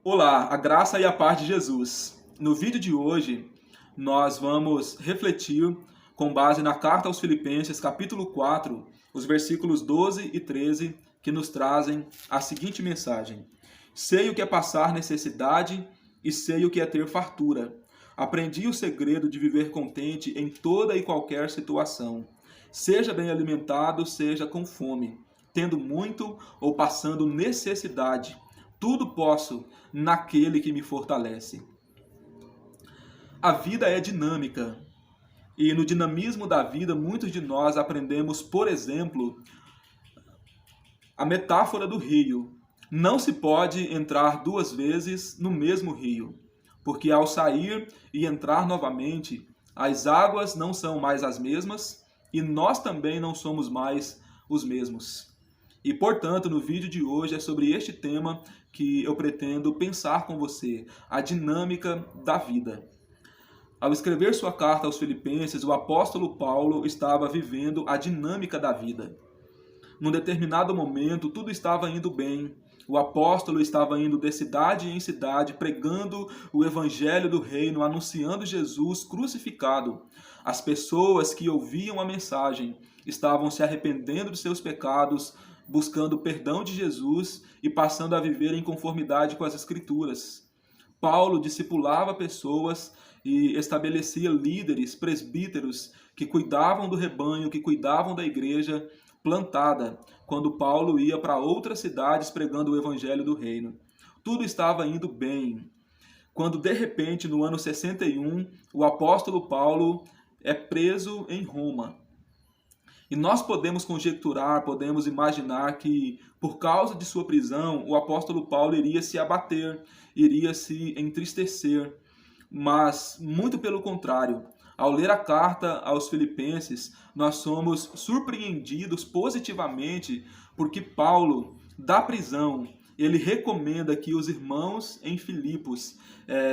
Olá, a graça e a paz de Jesus. No vídeo de hoje, nós vamos refletir com base na carta aos Filipenses, capítulo 4, os versículos 12 e 13, que nos trazem a seguinte mensagem: Sei o que é passar necessidade e sei o que é ter fartura. Aprendi o segredo de viver contente em toda e qualquer situação. Seja bem alimentado, seja com fome, tendo muito ou passando necessidade. Tudo posso naquele que me fortalece. A vida é dinâmica e no dinamismo da vida muitos de nós aprendemos, por exemplo, a metáfora do rio. Não se pode entrar duas vezes no mesmo rio, porque ao sair e entrar novamente, as águas não são mais as mesmas e nós também não somos mais os mesmos. E, portanto, no vídeo de hoje é sobre este tema que eu pretendo pensar com você, a dinâmica da vida. Ao escrever sua carta aos Filipenses, o apóstolo Paulo estava vivendo a dinâmica da vida. Num determinado momento, tudo estava indo bem. O apóstolo estava indo de cidade em cidade, pregando o evangelho do reino, anunciando Jesus crucificado. As pessoas que ouviam a mensagem estavam se arrependendo de seus pecados, buscando perdão de Jesus e passando a viver em conformidade com as Escrituras. Paulo discipulava pessoas e estabelecia líderes, presbíteros, que cuidavam do rebanho, que cuidavam da igreja plantada, quando Paulo ia para outras cidades pregando o evangelho do reino. Tudo estava indo bem. Quando, de repente, no ano 61, o apóstolo Paulo é preso em Roma. E nós podemos conjecturar, podemos imaginar que, por causa de sua prisão, o apóstolo Paulo iria se abater, iria se entristecer. Mas, muito pelo contrário, ao ler a carta aos Filipenses, nós somos surpreendidos positivamente porque Paulo, da prisão, ele recomenda que os irmãos em Filipos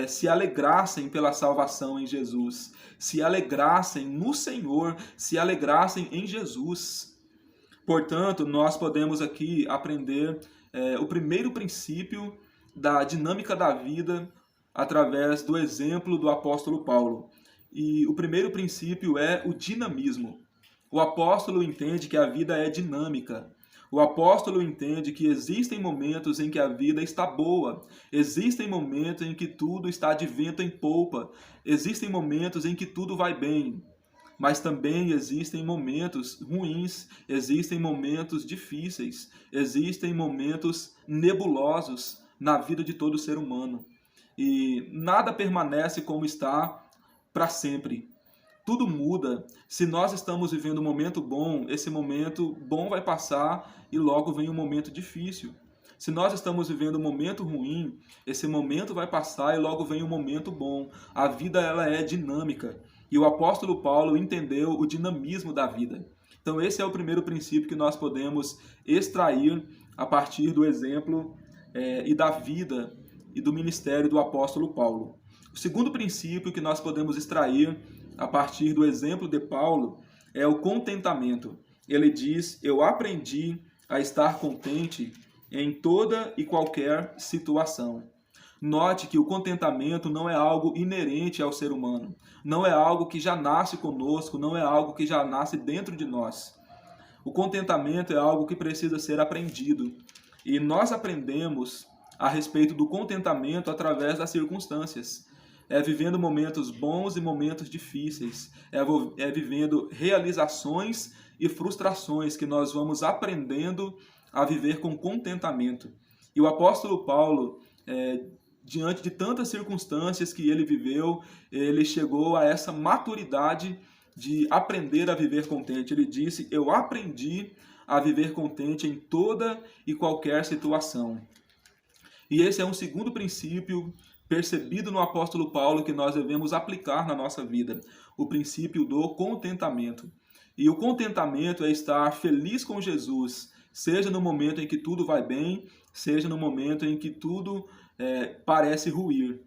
se alegrassem pela salvação em Jesus, se alegrassem no Senhor, se alegrassem em Jesus. Portanto, nós podemos aqui aprender o primeiro princípio da dinâmica da vida através do exemplo do apóstolo Paulo. E o primeiro princípio é o dinamismo. O apóstolo entende que a vida é dinâmica. O apóstolo entende que existem momentos em que a vida está boa, existem momentos em que tudo está de vento em polpa, existem momentos em que tudo vai bem, mas também existem momentos ruins, existem momentos difíceis, existem momentos nebulosos na vida de todo ser humano. E nada permanece como está para sempre. Tudo muda. Se nós estamos vivendo um momento bom, esse momento bom vai passar e logo vem um momento difícil. Se nós estamos vivendo um momento ruim, esse momento vai passar e logo vem um momento bom. A vida ela é dinâmica. E o apóstolo Paulo entendeu o dinamismo da vida. Então esse é o primeiro princípio que nós podemos extrair a partir do exemplo e da vida e do ministério do apóstolo Paulo. O segundo princípio que nós podemos extrair a partir do exemplo de Paulo é o contentamento. Ele diz: eu aprendi a estar contente em toda e qualquer situação. Note que o contentamento não é algo inerente ao ser humano, não é algo que já nasce conosco, não é algo que já nasce dentro de nós. O contentamento é algo que precisa ser aprendido. E nós aprendemos a respeito do contentamento através das circunstâncias. É vivendo momentos bons e momentos difíceis. É vivendo realizações e frustrações que nós vamos aprendendo a viver com contentamento. E o apóstolo Paulo, diante de tantas circunstâncias que ele viveu, ele chegou a essa maturidade de aprender a viver contente. Ele disse: eu aprendi a viver contente em toda e qualquer situação. E esse é um segundo princípio percebido no apóstolo Paulo que nós devemos aplicar na nossa vida, o princípio do contentamento. E o contentamento é estar feliz com Jesus, seja no momento em que tudo vai bem, seja no momento em que tudo parece ruir.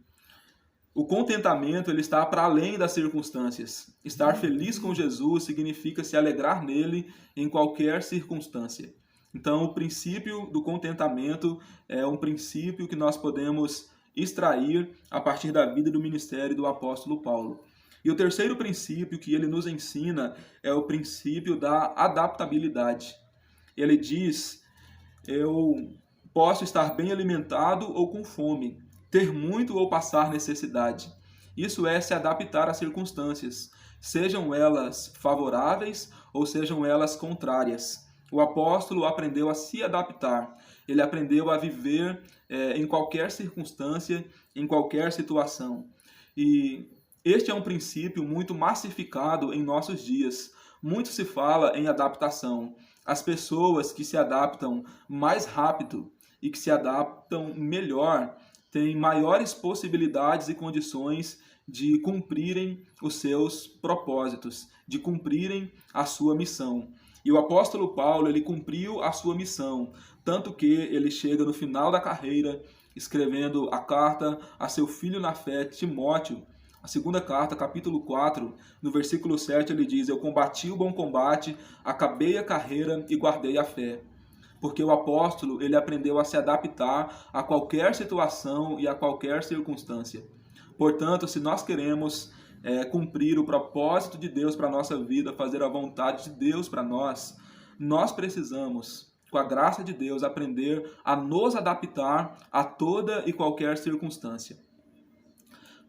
O contentamento ele está para além das circunstâncias. Estar feliz com Jesus significa se alegrar nele em qualquer circunstância. Então, o princípio do contentamento é um princípio que nós podemos extrair a partir da vida e do ministério do apóstolo Paulo. E o terceiro princípio que ele nos ensina é o princípio da adaptabilidade. Ele diz: eu posso estar bem alimentado ou com fome, ter muito ou passar necessidade. Isso é se adaptar às circunstâncias, sejam elas favoráveis ou sejam elas contrárias. O apóstolo aprendeu a se adaptar, ele aprendeu a viver em qualquer circunstância, em qualquer situação. E este é um princípio muito massificado em nossos dias. Muito se fala em adaptação. As pessoas que se adaptam mais rápido e que se adaptam melhor têm maiores possibilidades e condições de cumprirem os seus propósitos, de cumprirem a sua missão. E o apóstolo Paulo, ele cumpriu a sua missão, tanto que ele chega no final da carreira, escrevendo a carta a seu filho na fé, Timóteo, a segunda carta, capítulo 4, no versículo 7, ele diz: eu combati o bom combate, acabei a carreira e guardei a fé. Porque o apóstolo, ele aprendeu a se adaptar a qualquer situação e a qualquer circunstância. Portanto, se nós queremos cumprir o propósito de Deus para a nossa vida, fazer a vontade de Deus para nós, nós precisamos, com a graça de Deus, aprender a nos adaptar a toda e qualquer circunstância.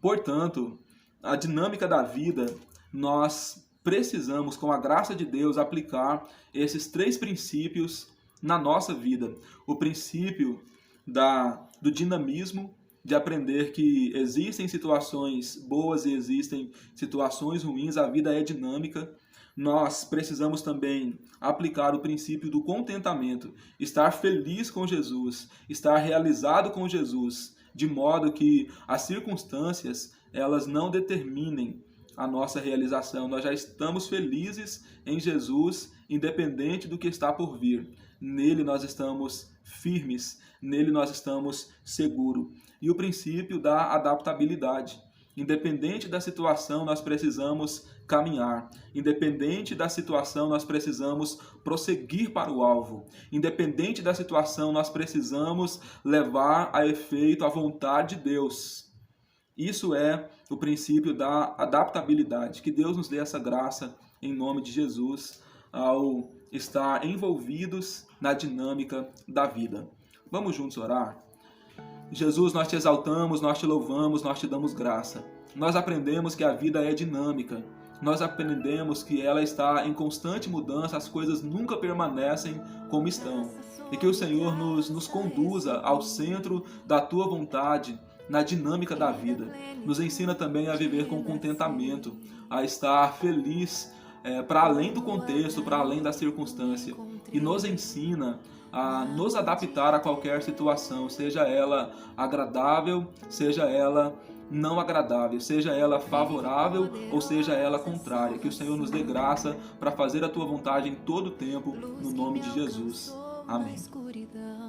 Portanto, a dinâmica da vida, nós precisamos, com a graça de Deus, aplicar esses três princípios na nossa vida. O princípio do dinamismo, de aprender que existem situações boas e existem situações ruins, a vida é dinâmica. Nós precisamos também aplicar o princípio do contentamento, estar feliz com Jesus, estar realizado com Jesus, de modo que as circunstâncias elas não determinem a nossa realização. Nós já estamos felizes em Jesus, independente do que está por vir. Nele nós estamos firmes, nele nós estamos seguros. E o princípio da adaptabilidade. Independente da situação, nós precisamos caminhar. Independente da situação, nós precisamos prosseguir para o alvo. Independente da situação, nós precisamos levar a efeito a vontade de Deus. Isso é o princípio da adaptabilidade. Que Deus nos dê essa graça em nome de Jesus ao estar envolvidos na dinâmica da vida. Vamos juntos orar? Jesus, nós te exaltamos, nós te louvamos, nós te damos graça. Nós aprendemos que a vida é dinâmica. Nós aprendemos que ela está em constante mudança, as coisas nunca permanecem como estão. E que o Senhor nos conduza ao centro da tua vontade, na dinâmica da vida. Nos ensina também a viver com contentamento, a estar feliz para além do contexto, para além da circunstância. E nos ensina a nos adaptar a qualquer situação, seja ela agradável, seja ela não agradável, seja ela favorável ou seja ela contrária. Que o Senhor nos dê graça para fazer a tua vontade em todo o tempo, no nome de Jesus. Amém.